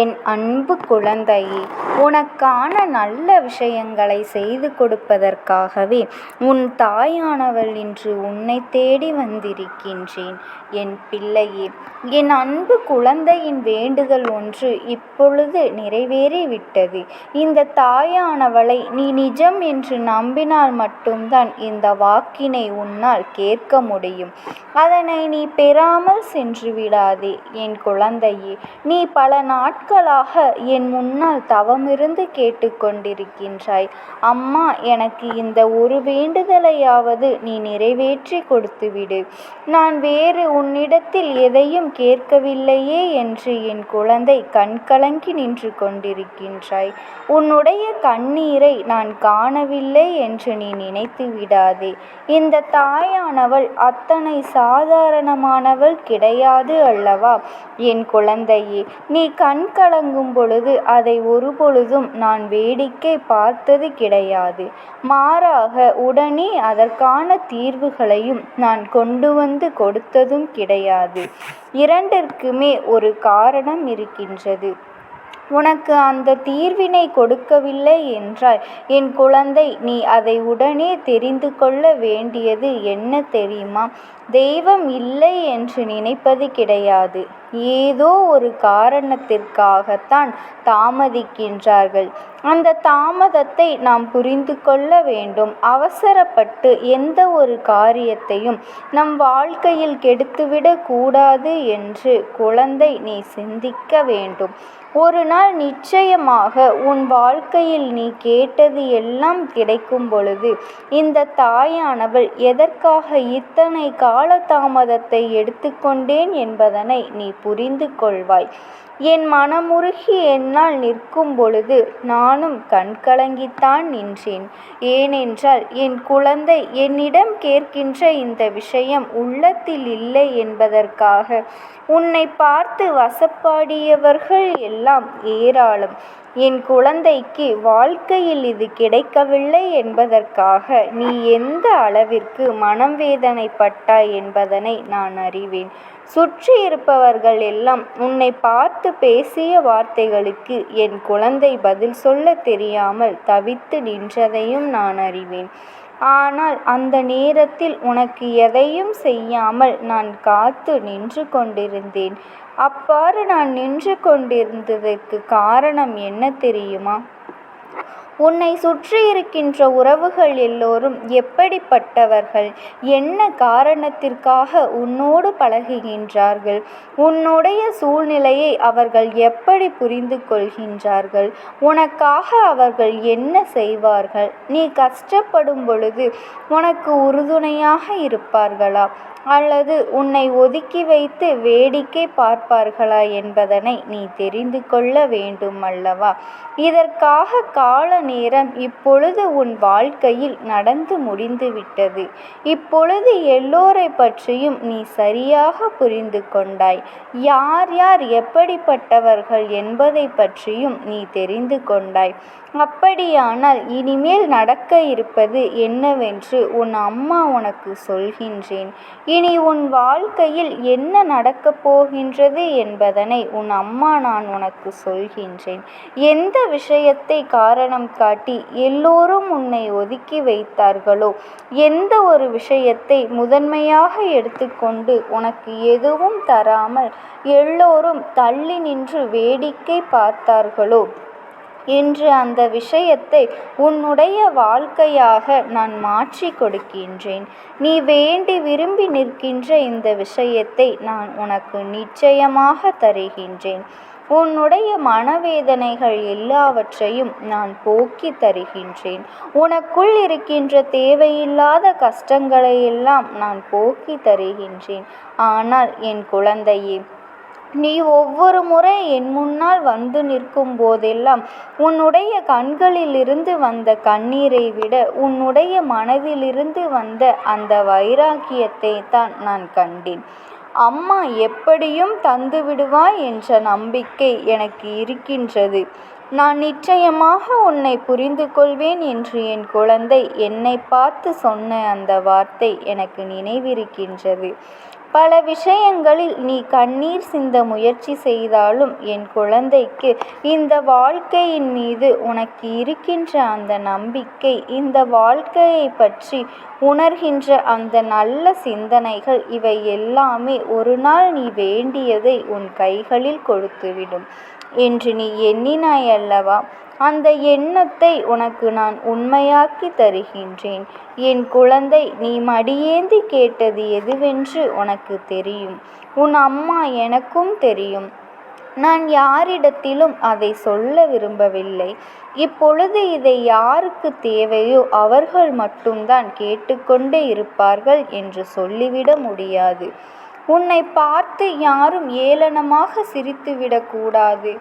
என் அன்பு குழந்தையே, உனக்கான நல்ல விஷயங்களை செய்து கொடுப்பதற்காகவே உன் தாயானவள் இன்று உன்னை தேடி வந்திருக்கின்றேன். என் பிள்ளையே, என் அன்பு குழந்தையின் வேண்டுதல் ஒன்று இப்பொழுது நிறைவேறிவிட்டது. இந்த தாயானவளை நீ நிஜம் என்று நம்பினால் மட்டும்தான் இந்த வாக்கினை உன்னால் கேட்க முடியும். அதனை நீ பெறாமல் சென்று விடாதே என் குழந்தையே. நீ பல நாட்களாக என் முன்னால் தவமிருந்து கேட்டுக்கொண்டிருக்கின்றாய். அம்மா, எனக்கு இந்த ஒரு வேண்டுதலையாவது நீ நிறைவேற்றி கொடுத்துவிடு. நான் வேறு உன்னிடத்தில் எதையும் கேட்கவில்லையே என்று என் குழந்தை கண்கலங்கி நின்று கொண்டிருக்கின்றாய். உன்னுடைய கண்ணீரை நான் காணவில்லை என்று நீ நினைத்து விடாதே. இந்த தாயானவள் அத்தனை சாதாரணமானவள் கிடையாது அல்லவா என் குழந்தையே. நீ கண் கலங்கும் பொழுது அதை ஒருபொழுதும் நான் வேடிக்கை பார்த்தது கிடையாது. மாறாக உடனே அதற்கான தீர்வுகளையும் நான் கொண்டு வந்து கொடுத்ததும் கிடையாது. இரண்டிற்குமே ஒரு காரணம் இருக்கின்றது. உனக்கு அந்த தீர்வினை கொடுக்கவில்லை என்றால் என் குழந்தை, நீ அதை உடனே தெரிந்து கொள்ள வேண்டியது என்ன தெரியுமா? தெய்வம் இல்லை என்று நினைப்பது கிடையாது. ஏதோ ஒரு காரணத்திற்காகத்தான் தாமதிக்கின்றார்கள். அந்த தாமதத்தை நாம் புரிந்து கொள்ள வேண்டும். அவசரப்பட்டு எந்த ஒரு காரியத்தையும் நம் வாழ்க்கையில் கெடுத்துவிடக் கூடாது என்று குழந்தை நீ சிந்திக்க வேண்டும். ஒரு நாள் நிச்சயமாக உன் வாழ்க்கையில் நீ கேட்டது எல்லாம் கிடைக்கும் பொழுது இந்த தாயானவள் எதற்காக இத்தனை காலதாமதத்தை எடுத்துக்கொண்டேன் என்பதனை நீ புரிந்து கொள்வாய். என் மனமுருகி என்னால் நிற்கும் பொழுது நானும் கண்கலங்கித்தான் நின்றேன். ஏனென்றால் என் குழந்தை என்னிடம் கேட்கின்ற இந்த விஷயம் உள்ளத்தில் இல்லை என்பதற்காக உன்னை பார்த்து வசப்பாடியவர்கள் எல்லாம் ஏராளம். என் குழந்தைக்கு வாழ்க்கையில் இது கிடைக்கவில்லை என்பதற்காக நீ எந்த அளவிற்கு மனம் வேதனைப்பட்டாய் என்பதனை நான் அறிவேன். சுற்றி இருப்பவர்கள் எல்லாம் உன்னை பார்த்து பேசிய வார்த்தைகளுக்கு என் குழந்தை பதில் சொல்ல தெரியாமல் தவித்து நின்றதையும் நான் அறிவேன். ஆனால் அந்த நேரத்தில் உனக்கு எதையும் செய்யாமல் நான் காத்து நின்று கொண்டிருந்தேன். அவ்வாறு நான் நின்று கொண்டிருந்ததற்கு காரணம் என்ன தெரியுமா? உன்னை சுற்றி இருக்கின்ற உறவுகள் எல்லோரும் எப்படிப்பட்டவர்கள், என்ன காரணத்திற்காக உன்னோடு பழகுகின்றார்கள், உன்னுடைய சூழ்நிலையை அவர்கள் எப்படி புரிந்து கொள்கின்றார்கள், உனக்காக அவர்கள் என்ன செய்வார்கள், நீ கஷ்டப்படும் பொழுது உனக்கு உறுதுணையாக இருப்பார்களா அல்லது உன்னை ஒதுக்கி வைத்து வேடிக்கை பார்ப்பார்களா என்பதனை நீ தெரிந்து கொள்ள வேண்டும் அல்லவா? இதற்காக கால நேரம் இப்பொழுது உன் வாழ்க்கையில் நடந்து முடிந்துவிட்டது. இப்பொழுது எல்லோரை பற்றியும் நீ சரியாக புரிந்து கொண்டாய். யார் யார் எப்படிப்பட்டவர்கள் என்பதை பற்றியும் நீ தெரிந்து கொண்டாய். அப்படியானால் இனிமேல் நடக்க இருப்பது என்னவென்று உன் அம்மா உனக்கு சொல்கின்றேன். இனி உன் வாழ்க்கையில் என்ன நடக்கப் போகின்றது என்பதனை உன் அம்மா நான் உனக்கு சொல்கின்றேன். எந்த விஷயத்தை காரணம் காட்டி எல்லோரும் உன்னை ஒதுக்கி வைத்தார்களோ, எந்த ஒரு விஷயத்தை முதன்மையாக எடுத்துக்கொண்டு உனக்கு எதுவும் தராமல் எல்லோரும் தள்ளி நின்று வேடிக்கை பார்த்தார்களோ, இன்று அந்த விஷயத்தை உன்னுடைய வாழ்க்கையாக நான் மாற்றி கொடுக்கின்றேன். நீ வேண்டி விரும்பி நிற்கின்ற இந்த விஷயத்தை நான் உனக்கு நிச்சயமாக தருகின்றேன். உன்னுடைய மனவேதனைகள் எல்லாவற்றையும் நான் போக்கி தருகின்றேன். உனக்குள் இருக்கின்ற தேவையில்லாத கஷ்டங்களை எல்லாம் நான் போக்கி தருகின்றேன். ஆனால் என் குழந்தையே, நீ ஒவ்வொரு முறை என் முன்னால் வந்து நிற்கும் போதெல்லாம் உன்னுடைய கண்களிலிருந்து வந்த கண்ணீரை விட உன்னுடைய மனதிலிருந்து வந்த அந்த வைராக்கியத்தை தான் நான் கண்டேன். அம்மா எப்படியும் தந்து விடுவாய் என்ற நம்பிக்கை எனக்கு இருக்கின்றது. நான் நிச்சயமாக உன்னை புரிந்து கொள்வேன் என்று என் குழந்தை என்னை பார்த்து சொன்ன அந்த வார்த்தை எனக்கு நினைவிருக்கின்றது. பல விஷயங்களில் நீ கண்ணீர் சிந்த முயற்சி செய்தாலும் என் குழந்தைக்கு இந்த வாழ்க்கையின் மீது உனக்கு இருக்கின்ற அந்த நம்பிக்கை, இந்த வாழ்க்கையை பற்றி உணர்கின்ற அந்த நல்ல சிந்தனைகள், இவை எல்லாமே ஒரு நாள் நீ வேண்டியதை உன் கைகளில் கொடுத்துவிடும் என்று நீ எண்ணினாய் அல்லவா? அந்த எண்ணத்தை உனக்கு நான் உண்மையாக்கி தருகின்றேன். என் குழந்தை, நீ மடியேந்தி கேட்டது எதுவென்று உனக்கு தெரியும். உன் அம்மா எனக்கும் தெரியும். நான் யாரிடத்திலும் அதை சொல்ல விரும்பவில்லை. இப்பொழுது இதை யாருக்கு தேவையோ அவர்கள் மட்டும்தான் கேட்டுக்கொண்டே இருப்பார்கள் என்று சொல்லிவிட முடியாது. உன்னை பார்த்து யாரும் ஏளனமாக சிரித்துவிடக்கூடாது.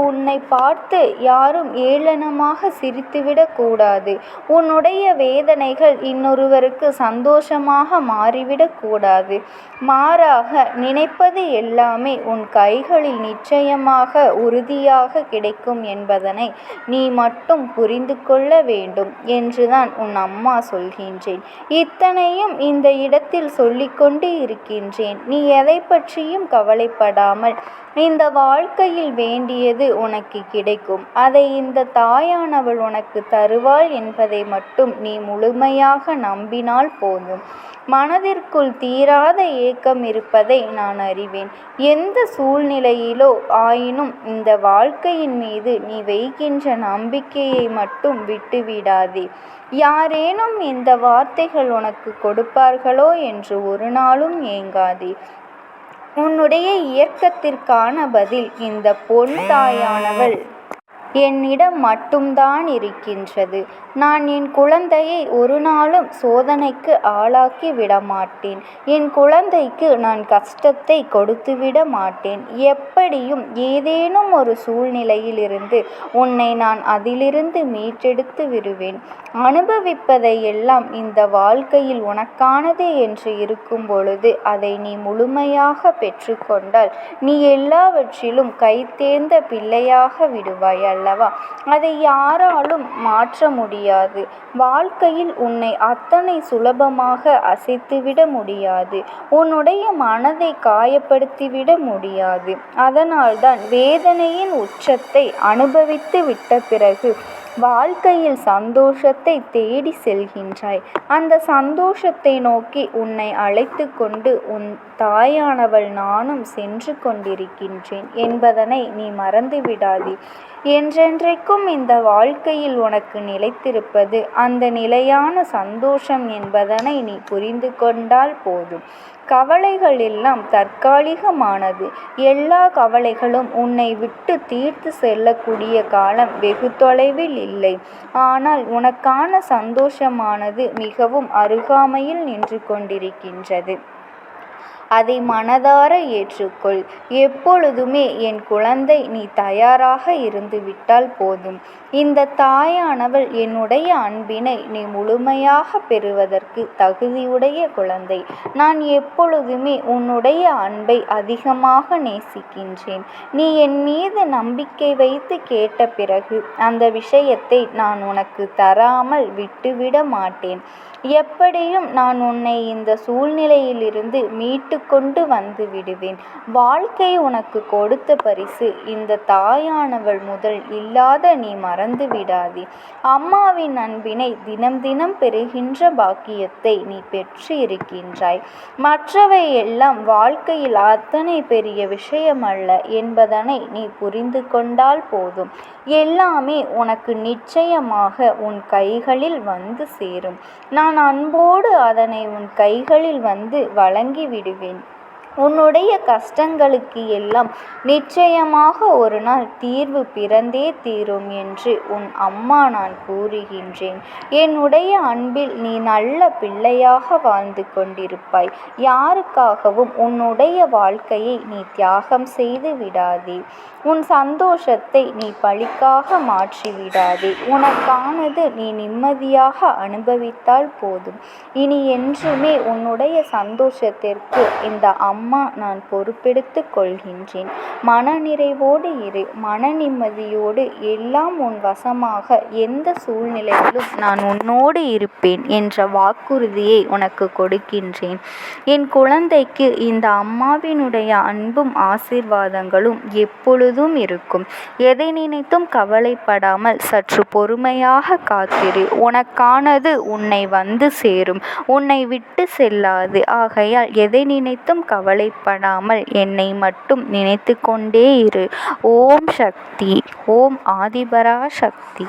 உன்னை பார்த்து யாரும் ஏளனமாக சிரித்துவிடக்கூடாது. உன்னுடைய வேதனைகள் இன்னொருவருக்கு சந்தோஷமாக மாறிவிடக்கூடாது. மாறாக நினைப்பது எல்லாமே உன் கைகளில் நிச்சயமாக உறுதியாக கிடைக்கும் என்பதனை நீ மட்டும் புரிந்து கொள்ள வேண்டும் என்றுதான் உன் அம்மா சொல்கின்றேன். இத்தனையும் இந்த இடத்தில் சொல்லிக்கொண்டு இருக்கின்றேன். நீ எதை பற்றியும் கவலைப்படாமல் இந்த வாழ்க்கையில் வேண்டியது உனக்கு கிடைக்கும். அதை இந்த தாயானவள் உனக்கு தருவாள் என்பதை மட்டும் நீ முழுமையாக நம்பினால் போதும். மனதிற்குள் தீராத ஏக்கம் இருப்பதை நான் அறிவேன். எந்த சூழ்நிலையிலோ ஆயினும் இந்த வாழ்க்கையின் மீது நீ வைக்கின்ற நம்பிக்கையை மட்டும் விட்டுவிடாதே. யாரேனும் இந்த வார்த்தைகள் உனக்கு கொடுப்பார்களோ என்று ஒரு நாளும் ஏங்காதே. உன்னுடைய இயக்கத்திற்கான பதில் இந்த பொன் தாயானவள் என்னிடம் மட்டும்தான் இருக்கின்றது. நான் என் குழந்தையை ஒரு நாளும் சோதனைக்கு ஆளாக்கி விடமாட்டேன். என் குழந்தைக்கு நான் கஷ்டத்தை கொடுத்துவிட மாட்டேன். எப்படியும் ஏதேனும் ஒரு சூழ்நிலையில் இருந்து உன்னை நான் அதிலிருந்து மீட்டெடுத்து விடுவேன். அனுபவிப்பதை எல்லாம் இந்த வாழ்க்கையில் உனக்கானது என்று இருக்கும் பொழுது அதை நீ முழுமையாக பெற்றுக்கொண்டால் நீ எல்லாவற்றிலும் கைதேர்ந்த பிள்ளையாக விடுவாய் அல்லவா? அதை யாராலும் மாற்ற முடியாது. வாழ்க்கையில் உன்னை அத்தனை சுலபமாக அசைத்துவிட முடியாது. உன்னுடைய மனதை காயப்படுத்திவிட முடியாது. அதனால்தான் வேதனையின் உச்சத்தை அனுபவித்து விட்ட பிறகு வாழ்க்கையில் சந்தோஷத்தை தேடி செல்கின்றாய். அந்த சந்தோஷத்தை நோக்கி உன்னை அழைத்து கொண்டு உன் தாயானவள் நானும் சென்று கொண்டிருக்கின்றேன் என்பதனை நீ மறந்து விடாதே. என்றென்றைக்கும் இந்த வாழ்க்கையில் உனக்கு நிலைத்திருப்பது அந்த நிலையான சந்தோஷம் என்பதனை நீ புரிந்து கொண்டால் போதும். கவலைகள் எல்லாம் தற்காலிகமானது. எல்லா கவலைகளும் உன்னை விட்டு தீர்த்து செல்லக்கூடிய காலம் வெகு தொலைவில் இல்லை. ஆனால் உனக்கான சந்தோஷமானது மிகவும் அருகாமையில் நின்று கொண்டிருக்கின்றது. அதை மனதார ஏற்றுக்கொள். எப்பொழுதுமே என் குழந்தை, நீ தயாராக இருந்து விட்டால் போதும். இந்த தாயானவள் என்னுடைய அன்பினை நீ முழுமையாக பெறுவதற்கு தகுதியுடைய குழந்தை. நான் எப்பொழுதுமே உன்னுடைய அன்பை அதிகமாக நேசிக்கின்றேன். நீ என் மீது நம்பிக்கை வைத்து கேட்ட பிறகு அந்த விஷயத்தை நான் உனக்கு தராமல் விட்டுவிட மாட்டேன். எப்படியும் நான் உன்னை இந்த சூழ்நிலையிலிருந்து மீட்டு கொண்டு வந்து விடுவேன். வாழ்க்கை உனக்கு கொடுத்த பரிசு இந்த தாயானவள் முதல் இல்லாத நீ மறந்து விடாதே. அம்மாவின் அன்பினை தினம் தினம் பெறுகின்ற பாக்கியத்தை நீ பெற்று இருக்கின்றாய். மற்றவை எல்லாம் வாழ்க்கையில் அத்தனை பெரிய விஷயம் அல்ல என்பதனை நீ புரிந்து கொண்டால் போதும். எல்லாமே உனக்கு நிச்சயமாக உன் கைகளில் வந்து சேரும். நான் அன்போடு அதனை உன் கைகளில் வந்து வழங்கி விடுவேன். உன்னுடைய கஷ்டங்களுக்கு எல்லாம் நிச்சயமாக ஒரு நாள் தீர்வு பிறந்தே தீரும் என்று உன் அம்மா நான் கூறுகின்றேன். என்னுடைய அன்பில் நீ நல்ல பிள்ளையாக வாழ்ந்து கொண்டிருப்பாய். யாருக்காகவும் உன்னுடைய வாழ்க்கையை நீ தியாகம் செய்து விடாதே. உன் சந்தோஷத்தை நீ பழிக்காக மாற்றிவிடாதே. உனக்கானது நீ நிம்மதியாக அனுபவித்தால் போதும். இனி என்றுமே உன்னுடைய சந்தோஷத்திற்கு இந்த அம்மா அம்மா, நான் பொறுப்பெடுத்துக் கொள்கின்றேன். மனநிறைவோடு இரு, மன நிம்மதியோடு. எல்லாம் உன் வசமாக. எந்த சூழ்நிலையிலும் நான் உன்னோடு இருப்பேன் என்ற வாக்குறுதியை உனக்கு கொடுக்கின்றேன். என் குழந்தைக்கு இந்த அம்மாவினுடைய அன்பும் ஆசீர்வாதங்களும் எப்பொழுதும் இருக்கும். எதை நினைத்தும் கவலைப்படாமல் சற்று பொறுமையாக காத்திரு. உனக்கானது உன்னை வந்து சேரும், உன்னை விட்டு செல்லாது. ஆகையால் எதை நினைத்தும் கவலைப்படாமல் என்னை மட்டும் நினைத்து கொண்டே இரு. ஓம் சக்தி. ஓம் ஆதிபரா சக்தி.